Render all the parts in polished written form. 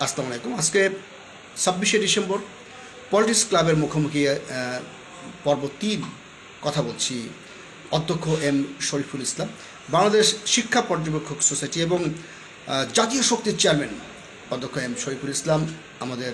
আসসালামু আলাইকুম। আজকে 26শে ডিসেম্বর পলিটিক্স ক্লাবের মুখোমুখি পর্ব 3 কথা বলছি অধ্যক্ষ এম শরীফুল ইসলাম, বাংলাদেশ শিক্ষা পর্যবেক্ষক সোসাইটি এবং জাতীয় শক্তির চেয়ারম্যান অধ্যক্ষ এম শরীফুল ইসলাম আমাদের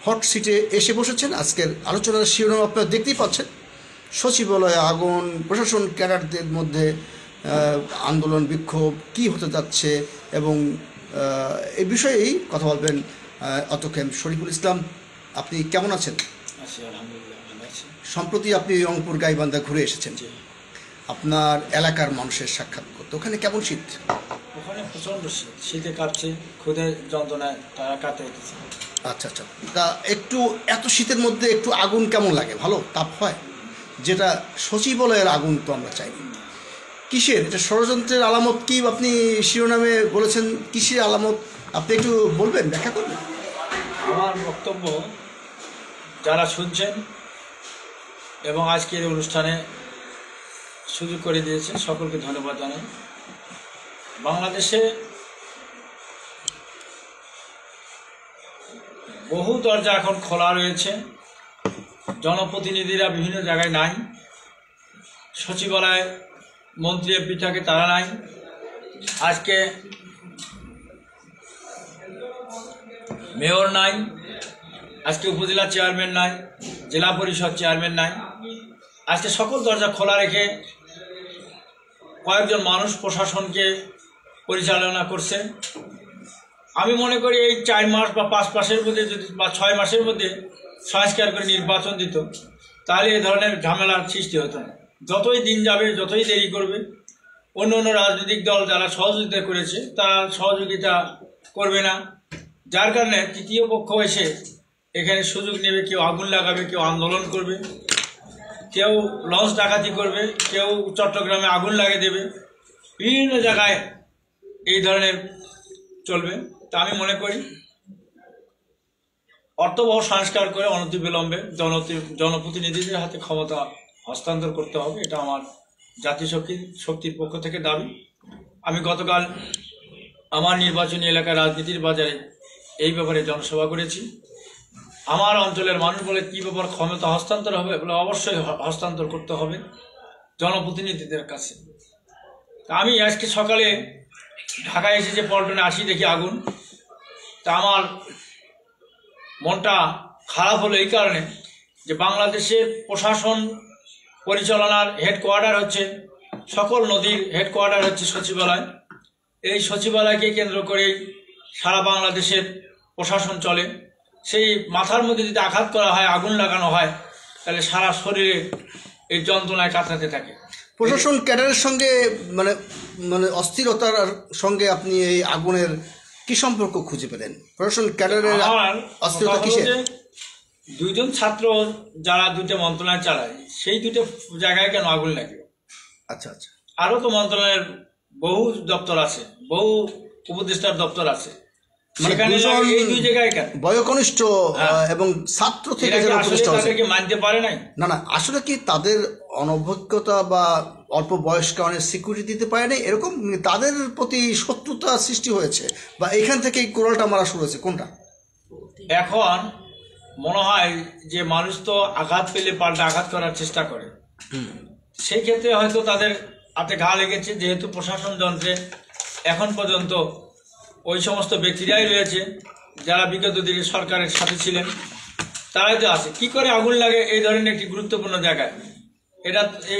হট সিটে এসে বসেছেন। আজকের আলোচনার শিরোনাম আপনারা দেখতেই পাচ্ছেন, সচিবালয়ে আগুন, প্রশাসন ক্যাডারদের মধ্যে আন্দোলন বিক্ষোভ কী হতে যাচ্ছে এবং এই বিষয়েই কথা বলবেন অধ্যক্ষ এম শরীফুল ইসলাম। আপনি কেমন আছেন? সম্প্রতি আপনি রংপুর গাইবান্ধা ঘুরে এসেছেন, আপনার এলাকার মানুষের সাক্ষাৎ করতে। ওখানে কেমন শীত? ওখানে প্রচণ্ড শীত, শীতে কাটছে, ক্ষুধের যন্ত্রণায় তারা কাটতে হতেছে। আচ্ছা আচ্ছা, তা একটু এত শীতের মধ্যে একটু আগুন কেমন লাগে? ভালো তাপ হয়? যেটা সচিবালয়ের আগুন তো আমরা চাইনি। কিসের এটা? ষড়যন্ত্রের আলামত কি আপনি শিরোনামে বলেছেন? কিসের আলামত আপনি একটু বলবেন, ব্যাখ্যা করবেন? আমার বক্তব্য যারা শুনছেন এবং আজকের অনুষ্ঠানে সুযোগ করে দিয়েছেন সকলকে ধন্যবাদ জানাই। বাংলাদেশে বহু দরজা এখন খোলা রয়েছে, জনপ্রতিনিধিরা বিভিন্ন জায়গায় নাই, সচিবালয় মন্ত্রী এমপি থাকে তারা নাই, আজকে মেয়র নাই, আজকে উপজেলা চেয়ারম্যান নাই, জেলা পরিষদ চেয়ারম্যান নাই। আজকে সকল দরজা খোলা রেখে কয়েকজন মানুষ প্রশাসনকে পরিচালনা করছে। আমি মনে করি এই 4 মাস বা 5 মাসের মধ্যে যদি বা 6 মাসের মধ্যে সংস্কার করে নির্বাচন দিত, তাহলে এই ধরনের ঝামেলার সৃষ্টি হতো না। যতই দিন যাবে, যতই দেরি করবে, অন্য অন্য রাজনৈতিক দল যারা সহযোগিতা করেছে তারা সহযোগিতা করবে না, যার কারণে তৃতীয় পক্ষ এসে এখানে সুযোগ নেবে। কেউ আগুন লাগাবে, কেউ আন্দোলন করবে, কেউ লঞ্চ ডাকাতি করবে, কেউ চট্টগ্রামে আগুন লাগিয়ে দেবে, বিভিন্ন জায়গায় এই ধরনের চলবে। তা আমি মনে করি অর্থবহ সংস্কার করে অনতিবিলম্বে জনপ্রতিনিধিদের হাতে ক্ষমতা হস্তান্তর করতে হবে। এটা আমার জাতীয় শক্তির পক্ষ থেকে দাবি। আমি গতকাল আমার নির্বাচনী এলাকার রাজনীতির বাজারে এই ব্যাপারে জনসভা করেছি। আমার অঞ্চলের মানুষ বলে কী ব্যাপার, ক্ষমতা হস্তান্তর হবে বলে অবশ্যই হস্তান্তর করতে হবে জনপ্রতিনিধিদের কাছে। তা আমি আজকে সকালে ঢাকায় এসেছে পল্টনে আসি, দেখি আগুন। তা আমার মনটা খারাপ হলো এই কারণে যে বাংলাদেশের প্রশাসন পরিচালনার হেডকোয়ার্টার হচ্ছে, সকল নদীর হেডকোয়ার্টার হচ্ছে সচিবালয়। এই সচিবালয়কে কেন্দ্র করেই সারা বাংলাদেশের প্রশাসন চলে। সেই মাথার মধ্যে যদি আঘাত করা হয়, আগুন লাগানো হয়, তাহলে সারা শরীরে এই যন্ত্রণায় কাটাতে থাকে। প্রশাসন ক্যাডারের সঙ্গে মানে মানে অস্থিরতার সঙ্গে আপনি এই আগুনের কি সম্পর্ক খুঁজে পেলেন? প্রশাসন ক্যাডারের অস্থিরতা কিসের? 2 জন ছাত্র যারা 2টা মন্ত্রণালয় চালায়, সেই 2টা জায়গায় কেন আগুন লাগে? আচ্ছা আচ্ছা, আরও তো মন্ত্রণালয়ের বহু দপ্তর আছে, বহু উপদেষ্টার দপ্তর আছে, সেখানে এই 2 জায়গায় কেন? বয়োকনিষ্ঠ এবং ছাত্র থেকে তাদেরকে মানতে পারে নাই? না না, আসলে কি তাদের অনভিজ্ঞতা বা অল্প বয়স কারণে সিকিউরিটি দিতে পারে নাই, এরকম তাদের প্রতি শত্রুতা সৃষ্টি হয়েছে বা এখান থেকে এই কোরালটা মারা শুরু হয়েছে? কোনটা? এখন মনে হয় যে মানুষ তো আঘাত পেলে পাল্টা আঘাত করার চেষ্টা করে, সেই ক্ষেত্রে হয়তো তাদের হাতে ঘা লেগেছে। যেহেতু প্রশাসন যন্ত্রে এখন পর্যন্ত ওই সমস্ত ব্যক্তিরাই রয়েছে যারা বিগত দিনে সরকারের সাথে ছিলেন, তারাই তো আছে। কি করে আগুন লাগে এই ধরনের একটি গুরুত্বপূর্ণ জায়গায়?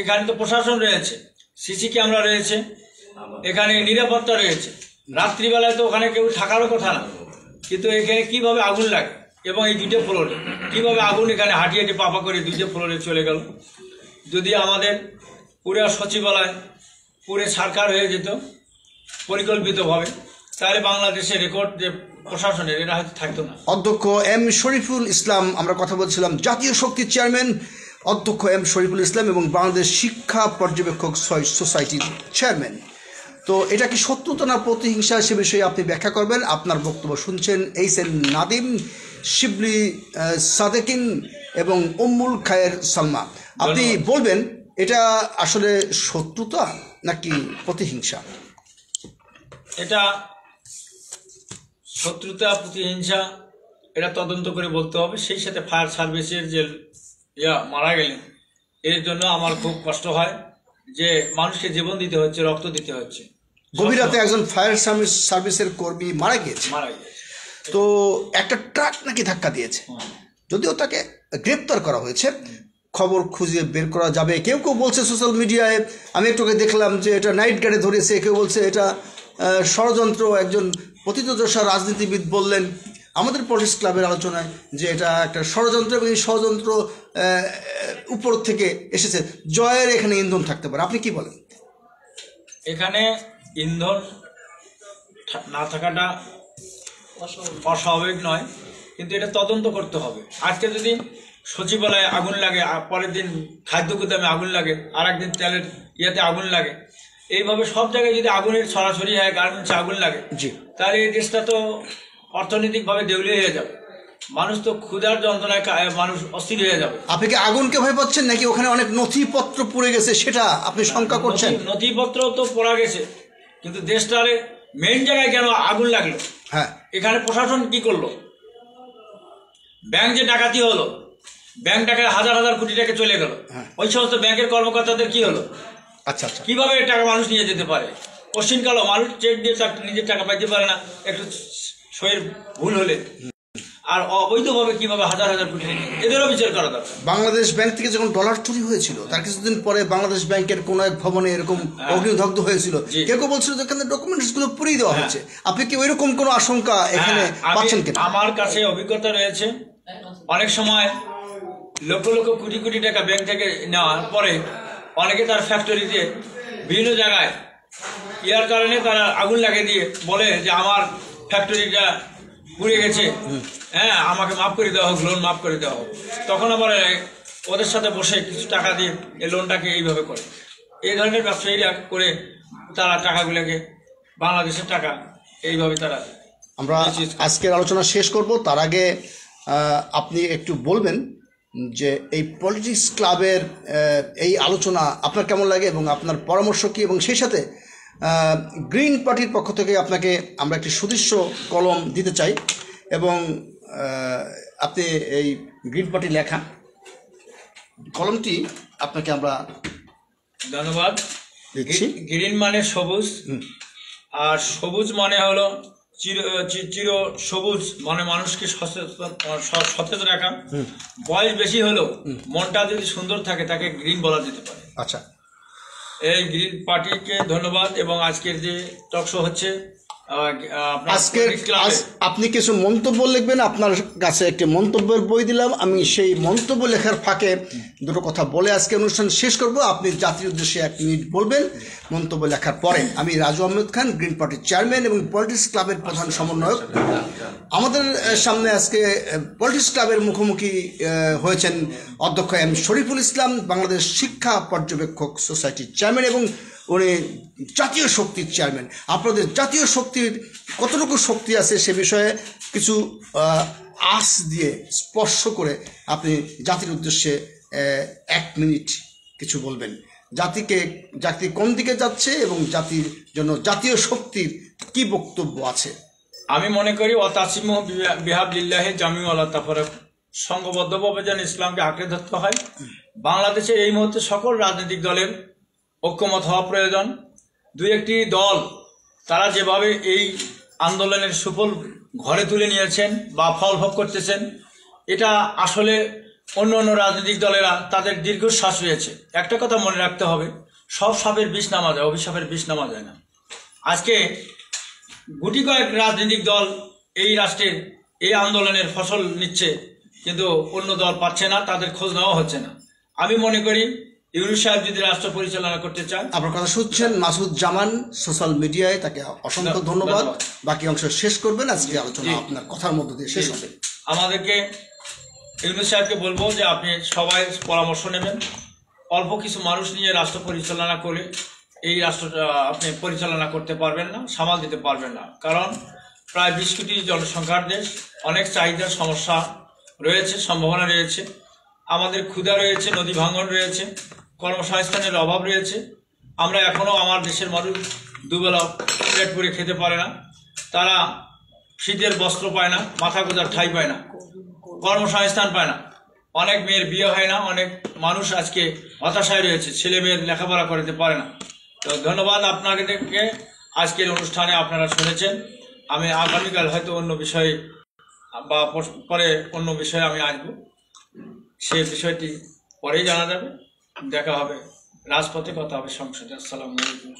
এখানে তো প্রশাসন রয়েছে, সিসি ক্যামেরা রয়েছে, এখানে নিরাপত্তা রয়েছে, রাত্রিবেলায় তো ওখানে কেউ থাকারও কথা না, কিন্তু এখানে কিভাবে আগুন লাগে এবং এই 2টে ফ্লোরে কিভাবে আগুন এখানে হাঁটি হাঁটি পাপা করে 2টে ফ্লোরে চলে গেল? যদি আমাদের পুরো সচিবালয় পুরো সরকার হয়ে যেত পরিকল্পিতভাবে, তাহলে বাংলাদেশের রেকর্ড যে প্রশাসনের, এটা হয়তো থাকতো না। অধ্যক্ষ এম শরীফুল ইসলাম, আমরা কথা বলছিলাম জাতীয় শক্তির চেয়ারম্যান অধ্যক্ষ এম শরীফুল ইসলাম এবং বাংলাদেশ শিক্ষা পর্যবেক্ষক সোসাইটির চেয়ারম্যান। তো এটা কি শত্রুতা না প্রতিহিংসা, সে বিষয়ে আপনি ব্যাখ্যা করবেন। আপনার বক্তব্য শুনছেন এইচএন নাদিম, শিবলি সাদেকিন এবং উম্মুল খায়ের সালমা। আপনি বলবেন এটা আসলে শত্রুতা নাকি প্রতিহিংসা? এটা শত্রুতা প্রতিহিংসা এটা তদন্ত করে বলতে হবে। সেই সাথে ফায়ার সার্ভিসের যে মারা গেলেন, এর জন্য আমার খুব কষ্ট হয় যে মানুষকে জীবন দিতে হচ্ছে, রক্ত দিতে হচ্ছে। গভীর রাতে একজন ফায়ার সার্ভিসের কর্মী মারা গিয়েছে। তো একটা ট্রাক নাকি ধাক্কা দিয়েছে, যদিও তাকে গ্রেপ্তার করা হয়েছে, খবর খুঁজে বের করা যাবে। কেউ কেউ বলছে সোশ্যাল মিডিয়ায়, আমি একটু দেখলাম যে এটা নাইট গার্ডে ধরেছে, কেউ বলছে এটা ষড়যন্ত্র। একজন প্রথিতযশা রাজনীতিবিদ বললেন আমাদের পলিটিক্স ক্লাবের আলোচনায় যে এটা একটা ষড়যন্ত্র, এবং এই ষড়যন্ত্র উপর থেকে এসেছে। জয়ের এখানে ইন্ধন থাকতে পারে, আপনি কি বলেন? এখানে ইন্ধন না থাকাটা অস্বাভাবিক নয়, কিন্তু এটা তদন্ত করতে হবে। আজকে যদি সচিবালয়ে আগুন লাগে, পরের দিন খাদ্য গুদামে আগুন লাগে, আর একদিন তেলের ইয়েতে আগুন লাগে, এইভাবে সব জায়গায় যদি আগুনের ছড়াছড়ি হয়, গার্মেন্টসে আগুন লাগে, তাহলে এই দেশটা তো অর্থনৈতিকভাবে দেউলিয়া হয়ে যাবে। মানুষ তো ক্ষুধার যন্ত্রণায় মানুষ অস্থির হয়ে যাবে। আপনি কি আগুনকে ভয় পাচ্ছেন, নাকি ওখানে অনেক নথিপত্র পুড়ে গেছে সেটা আপনি শঙ্কা করছেন? নথিপত্র তো পড়া গেছে, কিন্তু দেশটার মেইন জায়গায় কেন আগুন লাগলো? হ্যাঁ, এখানে প্রশাসন কি করলো? ব্যাংক যে ডাকাতি হলো, ব্যাংক টাকায় হাজার হাজার কোটি টাকা চলে গেল, ওই সমস্ত ব্যাংকের কর্মকর্তাদের কি হলো? আচ্ছা আচ্ছা, কিভাবে টাকা মানুষ নিয়ে যেতে পারে? পশ্চিমকালও মানুষ চেক দিয়ে নিজের টাকা পাইতে পারে না একটু সইয়ের ভুল হলে, আর অবৈধভাবে কিভাবে হাজার হাজার কোটি টাকা, এদেরও বিচার করা দরকার। বাংলাদেশ ব্যাংক থেকে যখন ডলার চুরি হয়েছিল, তার কিছুদিন পরে বাংলাদেশ ব্যাংকের কোন এক ভবনে এরকম অগ্নিদগ্ধ হয়েছিল। কেউ কেউ বলছিল যে এখানে ডকুমেন্টস গুলো পুড়িয়ে দেওয়া হয়েছে। আপনি কি ওইরকম কোনো আশঙ্কা এখানে পাচ্ছেন কিনা? আমার কাছে অভিজ্ঞতা রয়েছে, অনেক সময় লক্ষ লক্ষ কোটি কোটি টাকা ব্যাংক থেকে নেওয়ার পরে অনেকে তার ফ্যাক্টরিতে বিভিন্ন জায়গায় ইয়ার কারণে তারা আগুন লাগিয়ে দিয়ে বলে যে আমার ফ্যাক্টরিটা পুড়ে গেছে, হ্যাঁ আমাকে মাফ করে দেওয়া হোক, লোন মাফ করে দেওয়া হোক। তখন আবার ওদের সাথে বসে কিছু টাকা দিয়ে এই লোনটাকে এইভাবে করে, এই ধরনের ব্যবসায়ীরা করে তারা টাকাগুলোকে, বাংলাদেশের টাকা এইভাবে তারা। আমরা আজকের আলোচনা শেষ করব, তার আগে আপনি একটু বলবেন যে এই পলিটিক্স ক্লাবের এই আলোচনা আপনার কেমন লাগে এবং আপনার পরামর্শ কী, এবং সেই সাথে গ্রিন পার্টির পক্ষ থেকে আপনাকে আমরা একটি সুদৃশ্য কলম দিতে চাই, এবং আপনি এই গ্রিন পার্টি লেখা কলমটি আপনাকে আমরা ধন্যবাদ দিচ্ছি। গ্রিন মানে সবুজ, আর সবুজ মানে হলো চির সবুজ, মানে মানুষকে সতেজ রাখা। বয়স বেশি হলেও মনটা যদি সুন্দর থাকে তাকে গ্রিন বলা যেতে পারে। আচ্ছা, এই গ্রিন পার্টিকে ধন্যবাদ। এবং আজকের যে টক শো হচ্ছে, আপনি কিছু মন্তব্য লিখবেন। আপনার কাছে একটি মন্তব্যের বই দিলাম, আমি সেই মন্তব্য লেখার ফাঁকে দুটো কথা বলে আজকে অনুষ্ঠান শেষ করব। আপনি জাতির উদ্দেশ্যে 1 মিনিট বলবেন মন্তব্য লেখার পরে। আমি রাজু আহমেদ খান, গ্রিন পার্টির চেয়ারম্যান এবং পলিটিক্স ক্লাবের প্রধান সমন্বয়ক। আমাদের সামনে আজকে পলিটিক্স ক্লাবের মুখোমুখি হয়েছেন অধ্যক্ষ এম শরীফুল ইসলাম, বাংলাদেশ শিক্ষা পর্যবেক্ষক সোসাইটির চেয়ারম্যান, এবং উনি জাতীয় শক্তির চেয়ারম্যান। আপনাদের জাতীয় শক্তির কতটুকু শক্তি আছে সে বিষয়ে কিছু আঁচ দিয়ে স্পর্শ করে আপনি জাতির উদ্দেশ্যে 1 মিনিট কিছু বলবেন। জাতি কোন দিকে যাচ্ছে এবং জাতির জন্য জাতীয় শক্তির কি বক্তব্য আছে? আমি মনে করি অতাসিমু বিহাবলিল্লাহি জামিউ আলা তাফারাক, সংঘবদ্ধভাবে যেন ইসলামকে আঁকড়ে ধরতে হয়। বাংলাদেশে এই মুহূর্তে সকল রাজনৈতিক দলের ঐক্যমত হওয়া প্রয়োজন। 2-1টি দল তারা যেভাবে এই আন্দোলনের সুফল ঘরে তুলে নিয়েছেন বা ফল ভোগ করতেছেন, এটা আসলে অন্য অন্য রাজনৈতিক দলেরা তাদের দীর্ঘশ্বাস হয়েছে। একটা কথা মনে রাখতে হবে, সব সাপের বিষ নামা যায়, অভিশাপের বিষ নামা যায় না। আজকে গুটি কয়েক রাজনৈতিক দল এই রাষ্ট্রের এই আন্দোলনের ফসল নিচ্ছে, কিন্তু অন্য দল পাচ্ছে না, তাদের খোঁজ নেওয়া হচ্ছে না। আমি মনে করি ইউনূস সাহেব যদি রাষ্ট্র পরিচালনা করতে চান। আপনার কথা শুনছেন মাসুদ জামান সোশ্যাল মিডিয়ায়, তাকে অসংখ্য ধন্যবাদ। বাকি অংশ শেষ করবেন, আজকে আলোচনা আপনার কথার মধ্য দিয়ে শেষ হবে। আমাদেরকে ইউনূস সাহেবকে বলবো যে আপনি সবাই পরামর্শ নেবেন। অল্প কিছু মানুষ নিয়ে রাষ্ট্র পরিচালনা করে এই রাষ্ট্রটা আপনি পরিচালনা করতে পারবেন না, সামাল দিতে পারবেন না। কারণ প্রায় 20 কোটি জনসংখ্যার দেশ, অনেক চাহিদার সমস্যা রয়েছে, সম্ভাবনা রয়েছে। আমাদের ক্ষুধা রয়েছে, নদী ভাঙন রয়েছে, কর্মসংস্থানের অভাব রয়েছে। আমরা এখনও আমার দেশের মানুষ দুবেলা প্লেট পুড়ে খেতে পারে না। তারা শীতের বস্ত্র পায় না, মাথা গোঁজার ঠাঁই পায় না, কর্মসংস্থান পায় না, অনেক মেয়ের বিয়ে হয় না, অনেক মানুষ আজকে হতাশায় রয়েছে, ছেলে মেয়ের লেখাপড়া করতে পারে না। তো ধন্যবাদ আপনাদেরকে। আজকের অনুষ্ঠানে আপনারা শুনেছেন। আমি আগামীকাল হয়তো অন্য বিষয়ে বা পরে অন্য বিষয়ে আমি আসবো, সে বিষয়টি পরেই জানা যাবে। দেখা হবে রাজপথে, কথা হবে সংসদে। আসসালামু আলাইকুম।